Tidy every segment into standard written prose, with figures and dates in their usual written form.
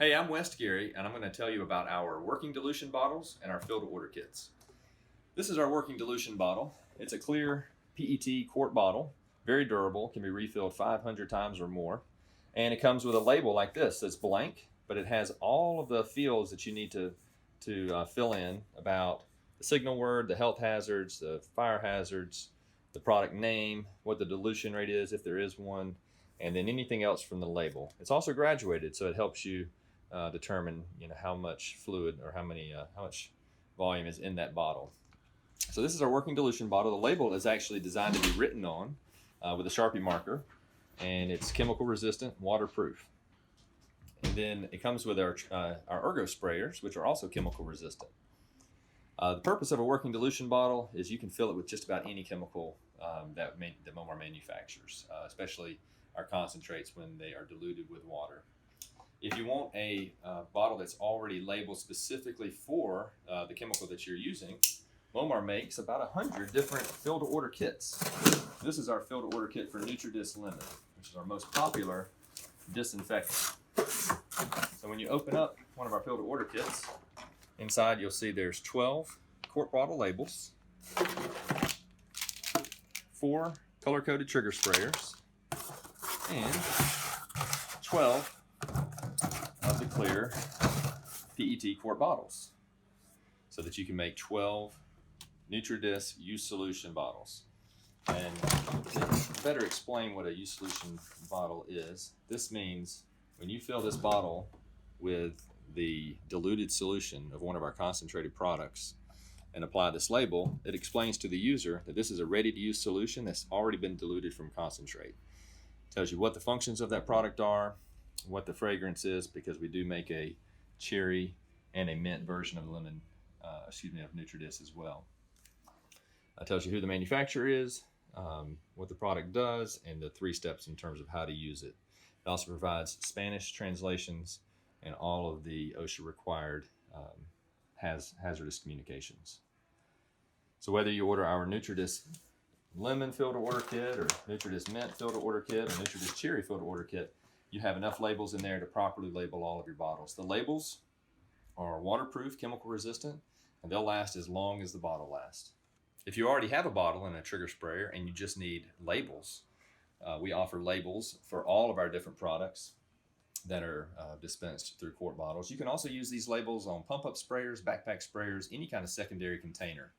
Hey, I'm West Gary, and I'm going to tell you about our working dilution bottles and our fill-to-order kits. This is our working dilution bottle. It's a clear PET quart bottle, very durable, can be refilled 500 times or more, and it comes with a label like this that's blank, but it has all of the fields that you need to fill in about the signal word, the health hazards, the fire hazards, the product name, what the dilution rate is if there is one, and then anything else from the label. It's also graduated, so it helps you determine how much fluid or how much volume is in that bottle. So this is our working dilution bottle. The label is actually designed to be written on with a Sharpie marker, and it's chemical resistant, waterproof. And then it comes with our ergo sprayers, which are also chemical resistant. The purpose of a working dilution bottle is you can fill it with just about any chemical that Momar manufactures, especially our concentrates when they are diluted with water. If you want a bottle that's already labeled specifically for the chemical that you're using, Momar makes about 100 different fill-to-order kits. This is our fill-to-order kit for NutriDisc Lemon, which is our most popular disinfectant. So when you open up one of our fill-to-order kits, inside you'll see there's 12 quart bottle labels, 4 color-coded trigger sprayers, and 12 of the clear PET quart bottles, so that you can make 12 NutriDisc use solution bottles. And to better explain what a use solution bottle is, this means when you fill this bottle with the diluted solution of one of our concentrated products and apply this label, it explains to the user that this is a ready-to-use solution that's already been diluted from concentrate. It tells you what the functions of that product are, what the fragrance is, because we do make a cherry and a mint version of of NutriDisc as well. It tells you who the manufacturer is, what the product does, and the 3 steps in terms of how to use it. It also provides Spanish translations and all of the OSHA required hazardous communications. So whether you order our NutriDisc Lemon fill-to-order kit, or NutriDisc Mint fill-to-order kit, or NutriDisc Cherry fill-to-order kit, you have enough labels in there to properly label all of your bottles. The labels are waterproof, chemical resistant, and they'll last as long as the bottle lasts. If you already have a bottle and a trigger sprayer and you just need labels, we offer labels for all of our different products that are dispensed through quart bottles. You can also use these labels on pump-up sprayers, backpack sprayers, any kind of secondary container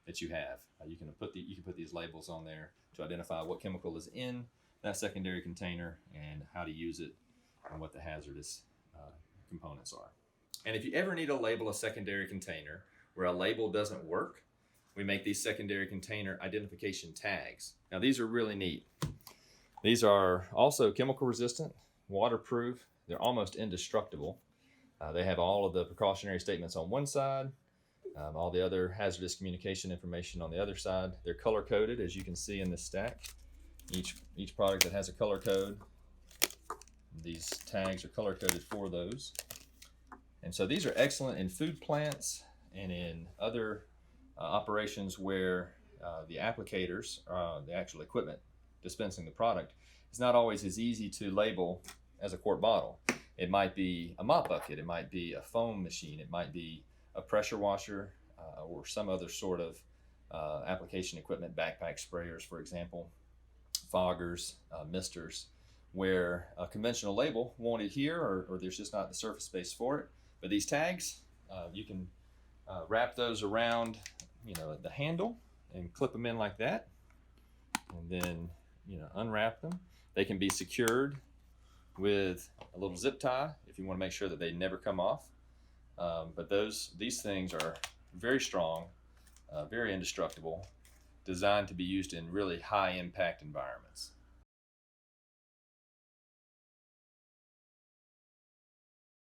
that you have. You can put these labels on there to identify what chemical is in that secondary container and how to use it and what the hazardous components are. And if you ever need to label a secondary container where a label doesn't work, we make these secondary container identification tags. Now these are really neat. These are also chemical resistant, waterproof, they're almost indestructible. They have all of the precautionary statements on one side, all the other hazardous communication information on the other side. They're color coded, as you can see in this stack. Each product that has a color code, these tags are color coded for those. And so these are excellent in food plants and in other operations where the applicators, the actual equipment dispensing the product, is not always as easy to label as a quart bottle. It might be a mop bucket, it might be a foam machine, it might be a pressure washer, or some other sort of application equipment, backpack sprayers, for example, foggers, misters, where a conventional label won't adhere, or there's just not the surface space for it. But these tags, you can wrap those around the handle and clip them in like that, and then unwrap them. They can be secured with a little zip tie if you want to make sure that they never come off. But these things are very strong, very indestructible, designed to be used in really high impact environments.